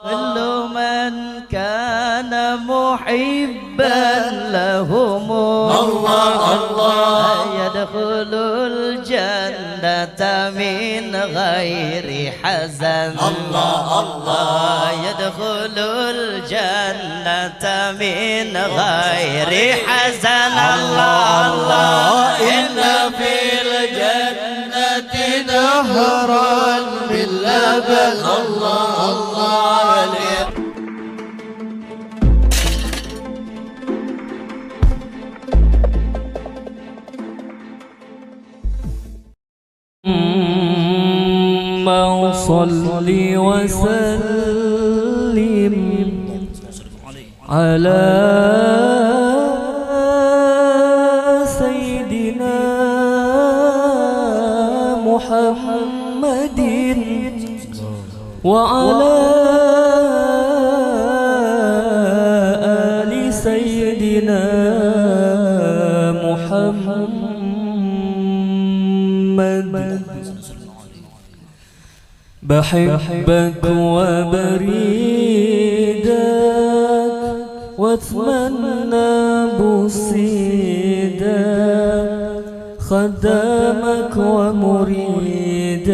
كل من كان محبا لهم الله الله يدخل الجنة من غير حزن الله الله يدخل الجنة من غير حزن الله الله إن في الجنة نهرا من لبن الله الله صل وسلم على سيدنا محمد وعلى آل سيدنا محمد. بحبك وبريدك واتمنى بصيدك خدامك ومريدك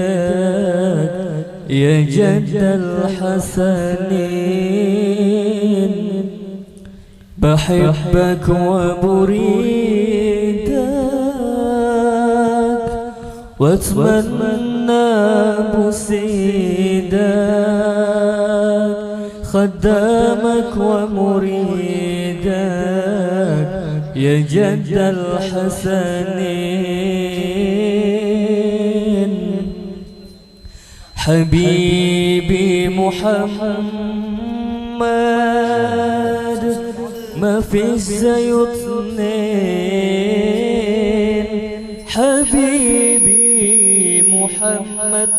يا جد الحسنين. بحبك وبريدك واتمنى بصيدك خدامك ومريدك يا جد الحسنين. حبيبي محمد ما في زي اثنين. حبيبي محمد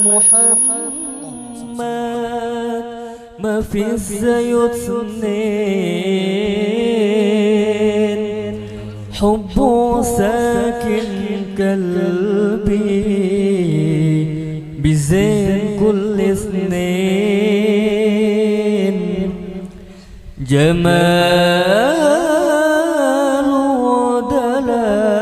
ما في زي اثنين. حبه ساكن قلبي بزين كل اثنين. جمال ودلال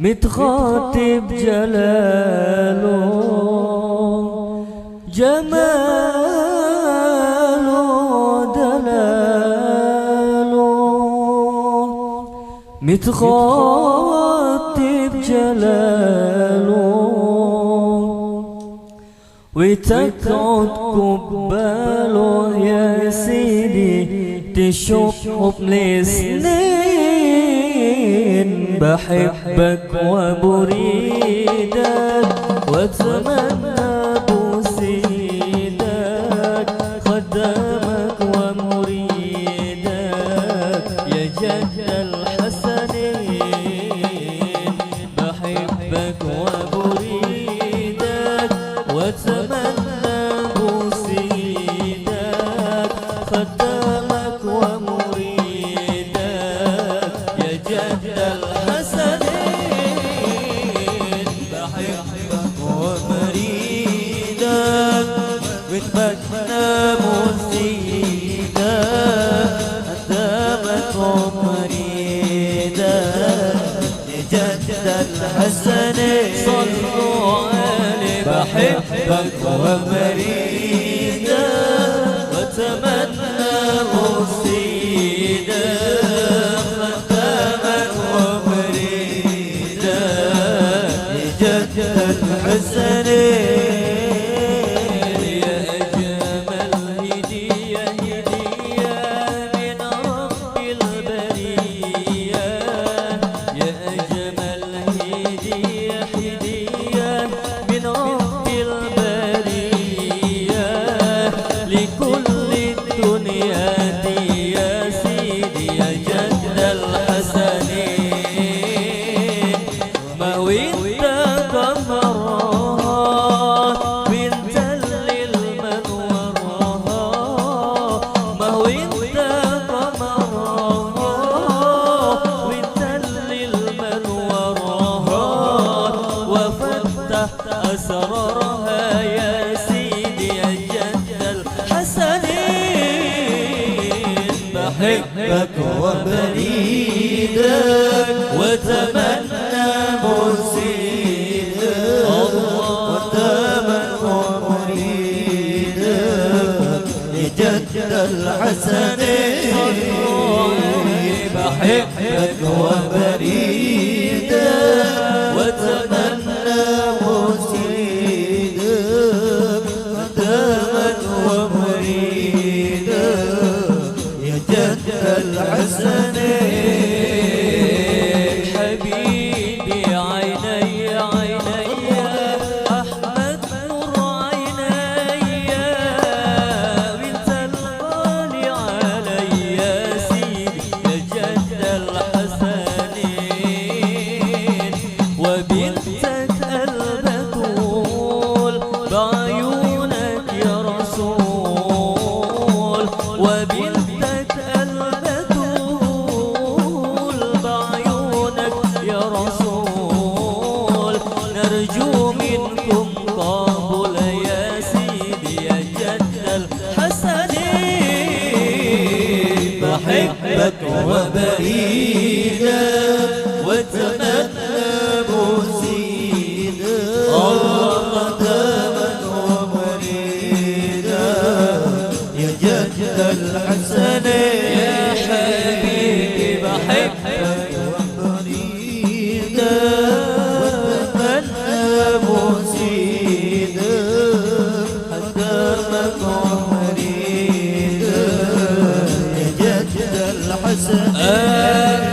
متخاطب جلاله. جمال ودلاله متخاطب جلاله. وتقعد قباله يا سيدي تشوف حب لسنين. بحبك وبريدك واتمنى بوسيدك خدامك ومريدك يا جد الحسنين. بحبك وبريدك واتمنى بوسيدك خدامك ومريدك يا جد الحسنين. بحبك وبريدك واتمنى بوسيدك خدامك ومريدك يا جد الحسنين. صلوا عليه. بحبك وبريدك واتمنى بوسيدك خدامك ومريدك يا جد الحسنين. يا أجمل هدية هدية من رب البرية. يا أجمل هدية هدية من رب البرية. بحبك وبريدك وتمنى مرسيدك وتمنى مريدك لجد الحسنين بحبك وبريدك وتمنى مرسيدك وتمنى مريدك يا جد الحسنين حبيبي عيني عيني أحمد نور عيني بنت الغالي علي سيدي يا جد الحسنين وبنتك البتول بعيونك يا رسول وبنتك البتول بعيونك يا رسول نرجو منكم قبول يا سيدي يا جد الحسنين بحبك وبريدك وتمنى مرسيدك قدما ومريدك يا جد الحسنين يا حبيبي بحبك وبريدك وتمنى مرسيدك قدما ومريدك يا جد الحسنين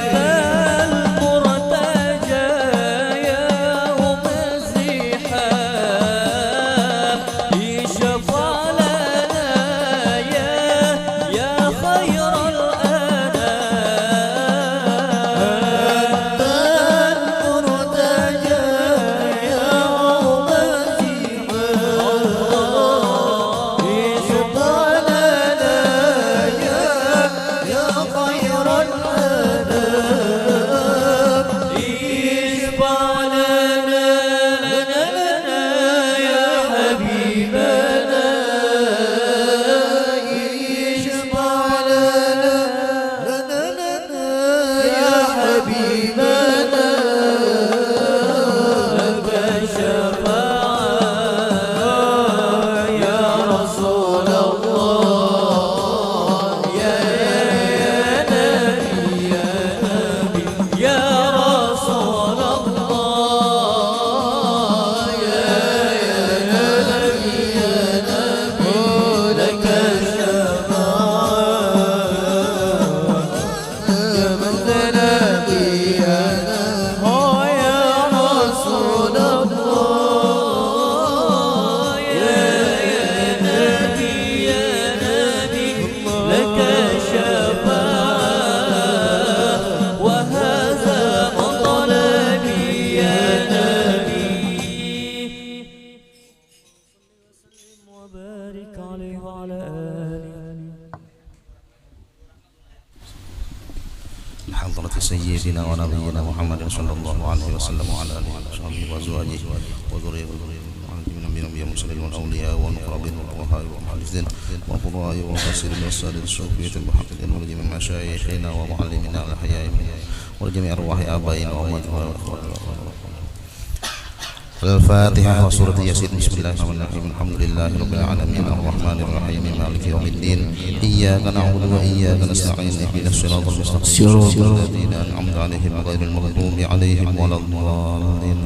حضرة سيدنا ونبينا محمد صلى الله عليه وسلم وعلى آله وصحبه وأزواجه وذريته من الأنبياء والمرسلين والأولياء والمقربين والفقهاء والمحدثين والقضاء والمفسرين والسادة الصوفية المحققين ولجميع مشايخنا ومعلمينا الأحياء ولجميع أرواح آبائنا وأمواتنا الفاتحة وسورة ياسين. بسم الله الرحمن الرحيم. الحمد لله رب العالمين الرحمن الرحيم مالك يوم الدين إياك نعبد وإياك نستعين اهدنا الصراط المستقيم صراط الذين أنعمت عليهم غير المغضوب عليهم ولا الضالين.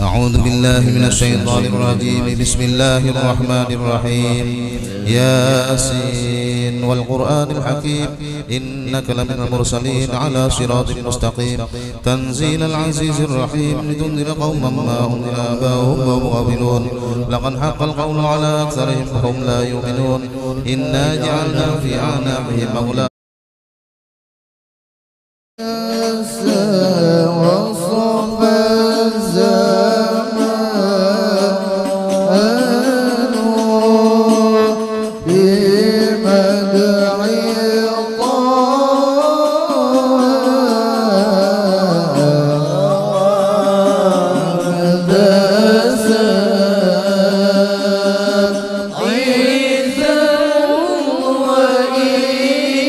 أعوذ بالله من الشيطان الرجيم. بسم الله الرحمن الرحيم. ياسين والقرآن الحكيم إنك لمن المرسلين على صراط مستقيم تنزيل العزيز الرحيم لتنذر قوما ما أنذر آباؤهم وهم غافلون لقد حق القول على أكثرهم فهم لا يؤمنون إنا جعلنا في أعناقهم أغلالا عيسى وإنجيل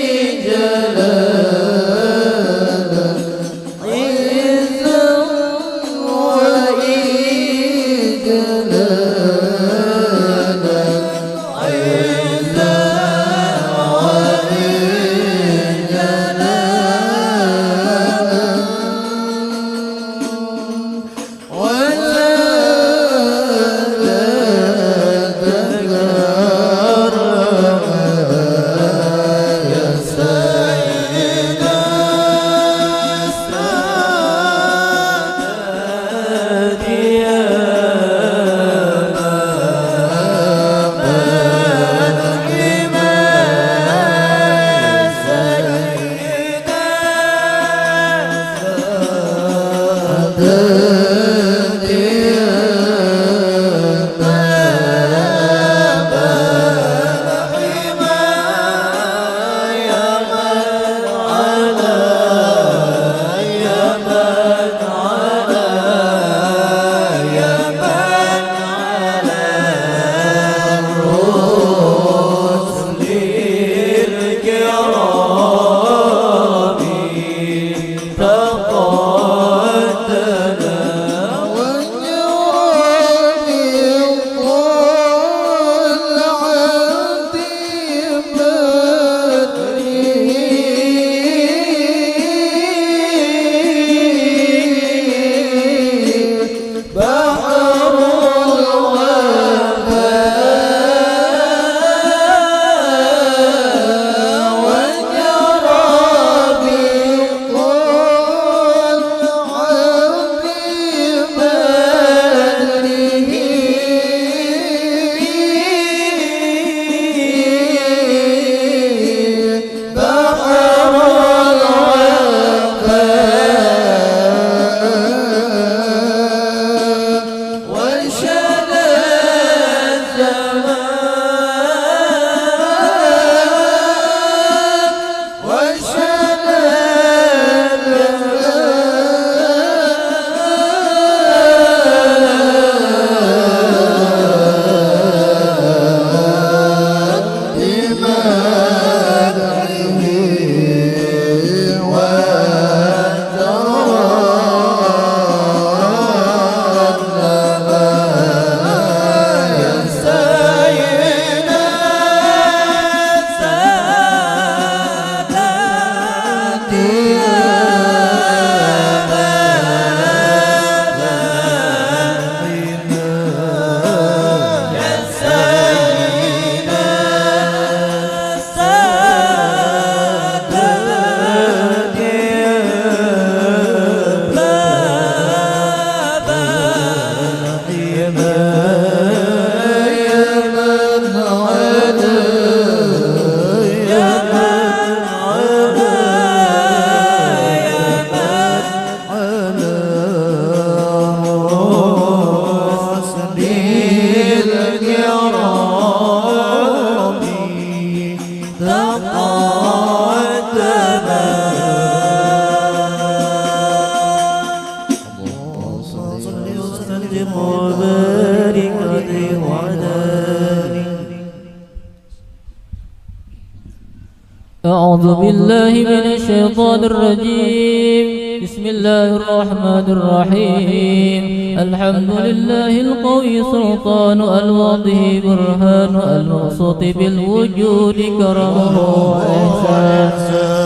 أعوذ بالله من الشيطان الرجيم. بسم الله الرحمن الرحيم. الحمد لله القوي سلطان الواضح برهان المقصود بالوجود كرمه وإحسان.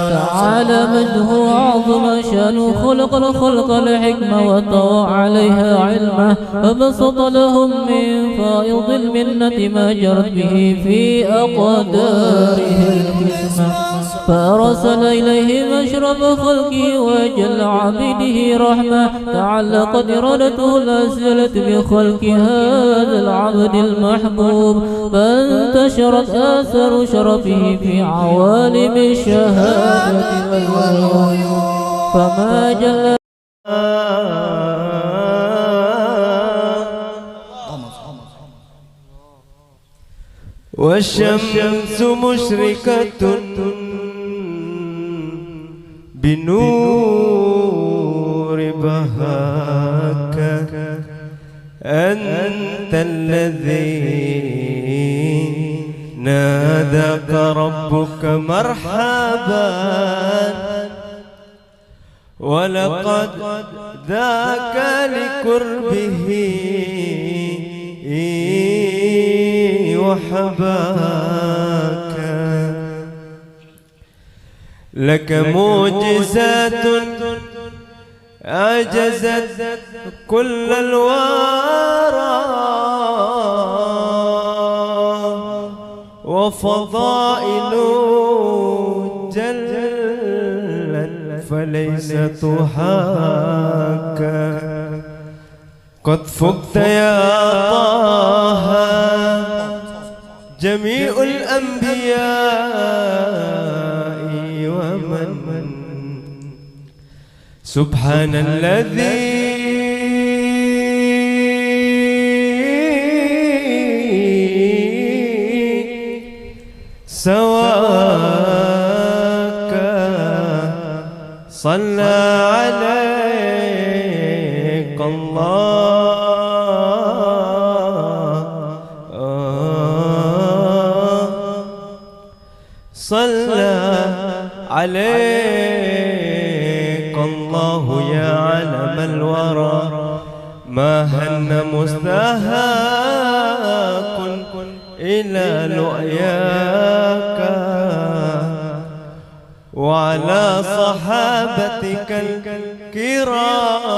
تعالى مجده وعظم شأنه خلق الخلق الحكمة وطوى عليها علمه فبسط لهم من فائض المنة ما جرت به في أقداره الحكمة فأرسل إليهم أشرف خلقه وجل عبده رحمة تعلقت إرادته الأزلة بخلق هذا العبد المحبوب فانتشرت آثار شرفه في عوالم الشهادة والغيوب فما جل والشمس مشركة بنور بهاك أنت الذي ناداك ربك مرحبا ولقد ذاك لقربه وحباك لك معجزات أعجزت كل الورى وفضائل جلت فليس تحاك قد فقت يا طه جميع الأنبياء ومن سبحان الذي سواك صلى عليك الله صلى عليك الله يا علم الورى ما هن مستهاك إلى لؤياك وعلى صحابتك الكرام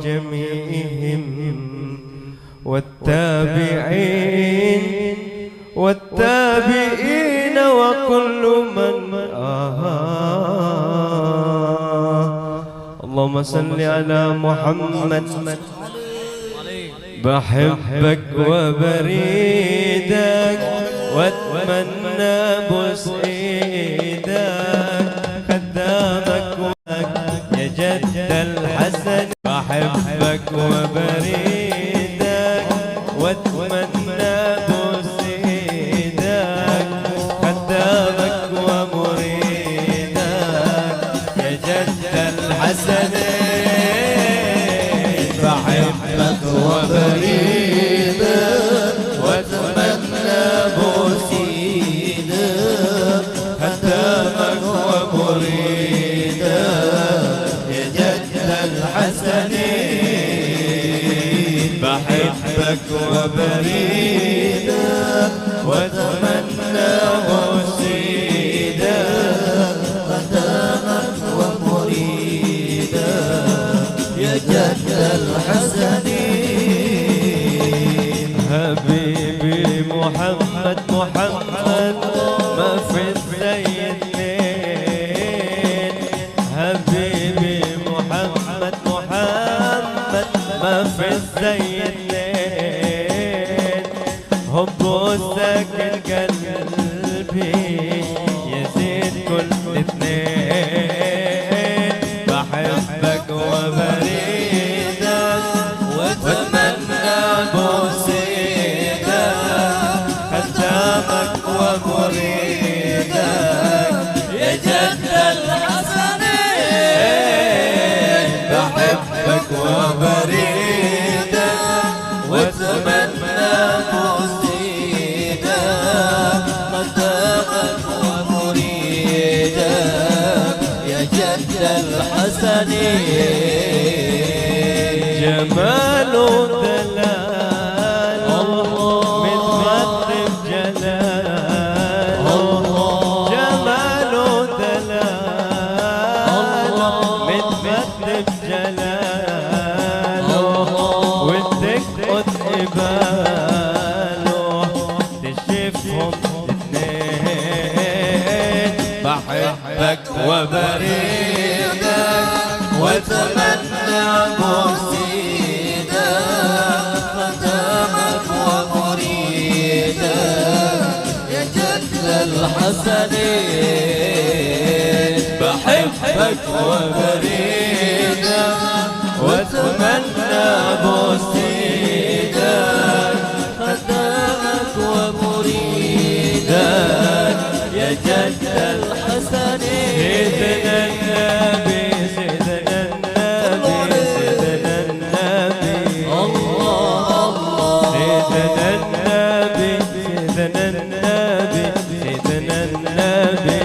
جميعهم والتابعين وكل من اللهم صل على محمد بحبك وبريدك واتمنى بوس ايدك خدامك يا جد الحسن بحبك وبريدك واتمنى بوس ايدك خدامك ومريدك يا جد الحسن بحبك وبريدك واتمنى بوسيدك خدامك ومريدك يا جد الحسن بحبك وبريدك واتمنى بوسيدك خدامك ومريدك يا جد الحسن حبيبي محمد ما في الزين حبيبي محمد ما في الزين حبه ساكن قلبي يزيد كل اثنين بحبك وبريدك واتمنى بوسيدك خدامك ومريدك يا جد الحسن بحبك وبريدك واتمنى بوسيدك خدامك قباله تشوفهم اثنين بحبك وبريدك واتمنى مرسيدا خدامك ومريدا يا جد الحسنين بحبك وبريدك واتمنى بوسيدك خدامك ومريدا يا جد الحسنين سيدنا النبي سيدنا النبي سيدنا النبي الله الله سيدنا النبي سيدنا النبي سيدنا النبي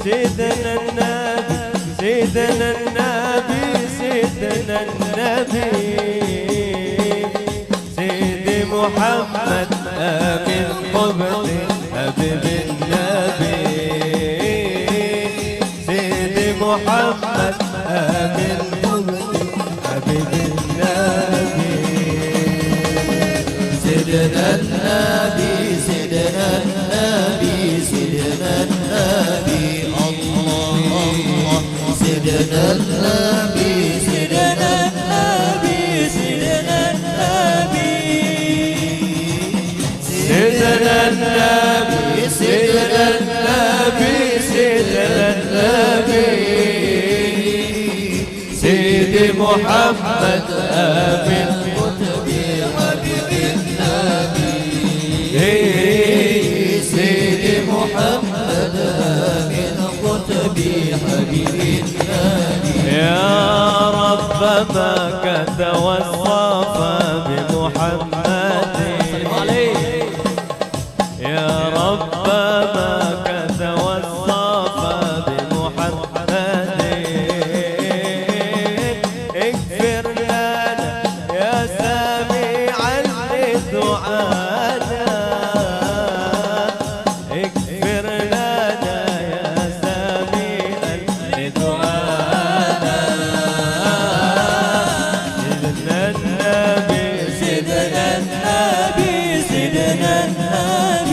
سيدنا النبي سيدنا النبي سيدنا النبي سيدي محمد آمن قبطي حبيب النبي سيدي محمد آمن قبطي حبيب النبي سيدنا النبي سيدنا النبي سيدنا النبي الله الله سيدنا النبي سيدنا النبي سيدنا النبي سيدنا النبي سيدنا النبي سيدنا النبي سيدي محمد آمن قطبي حبيب النبي سيدي محمد آمن قطبي حبيب النبي يا رب ما كتوصف بمحمد يا رب ما كتوصف بمحمد اغفر لنا يا سامعا لدعانا اغفر لنا يا سامعا لدعانا سيدنا النبي سيدنا النبي سيدنا النبي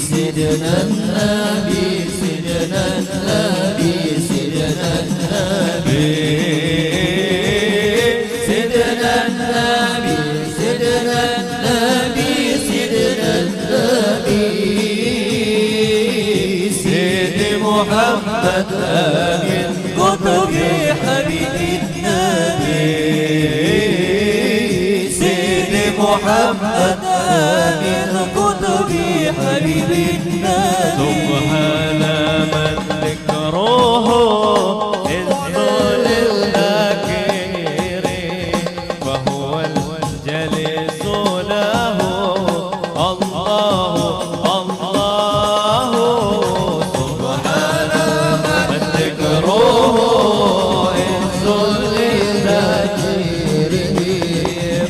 سيدنا النبي سيدنا النبي سيدنا النبي سيدنا النبي سيدنا النبي سيدي محمد آمن قطبي حبيب النبي سيدي محمد آمن قطبي حبيب النبي سبحان من ذكره إذ للذاكرين فهو الجليس له الله الله سبحان من ذكره إذ للذاكرين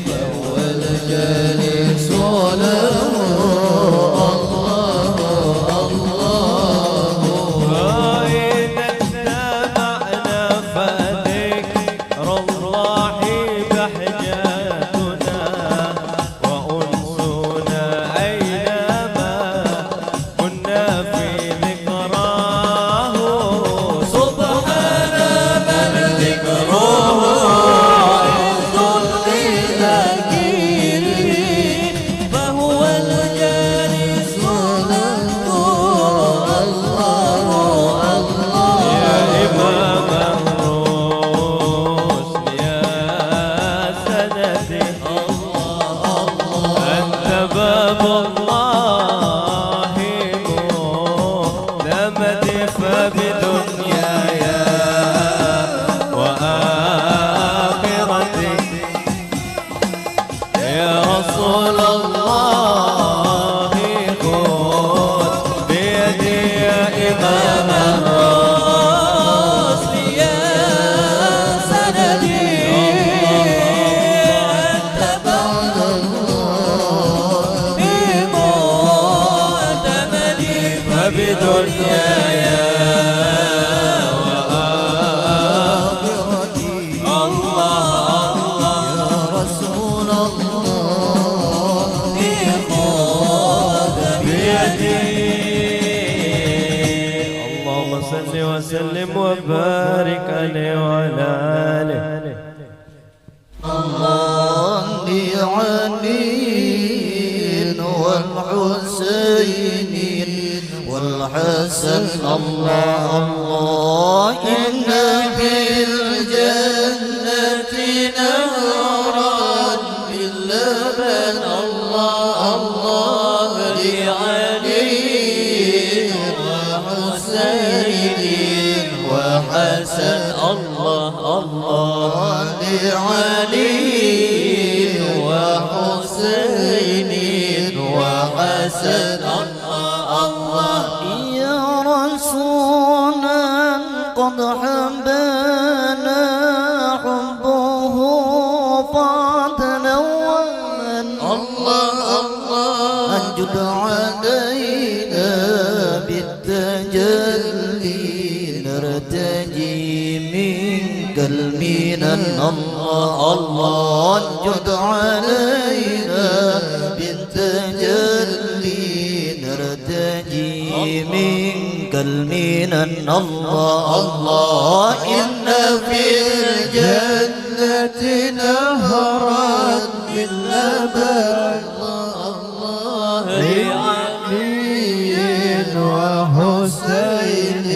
فهو الجليس له فإذا اتبعنا فذكر الله بحجاتنا وأنسنا أينما كنا في ذكراه سبحان من ذكره للذاكرين فهو الجالس له الله الله يا إمام الرسل يا سندي أنت باب الله مؤتمدي فبدنياي وآخرتي يا رسول الله خذ بيدي يا إمام الرسل يا سندي أنت بعد الله مؤتمدي فبدنياي وآخرتي الله وسلم وبارك عليه وعلى آله. الله لعلي والحسين والحسن الله الله إن في الجنة نهرا من لبن الله الله لعلي وحسين وحسن الله الله لعلي وحسين وحسن الله يا رسولا قد حبنا حبه فتنوّن الله الله أنجد علينا بالتجلي نرتجي منك المنن الله الله أنجد علينا بالتجلي نرتجي منك المنن الله الله إن في الجنة نهرا من لبن الله لعلي وحسين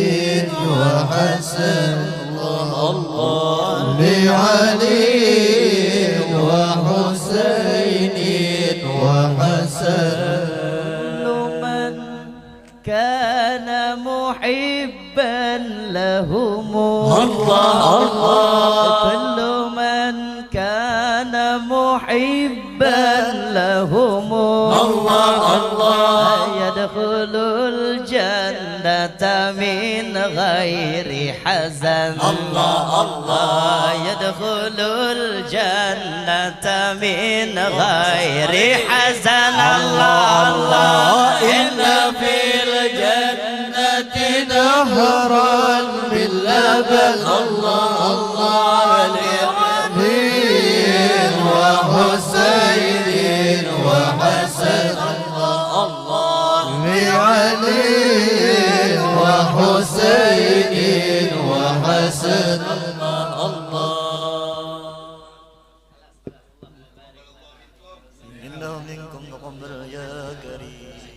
وحسن الله لعلي وحسين وحسن من كان محبا لهم الله الله كل من كان محبا لهم الله الله يدخل الجنة من غير حزن الله الله يدخل الجنة من غير حزن الله الله إن في الجنة نهرا من لبن الله الله لعلي وحسين وحسن الله لعلي وحسين وحسن الله إنه منكم تقبل يا كريم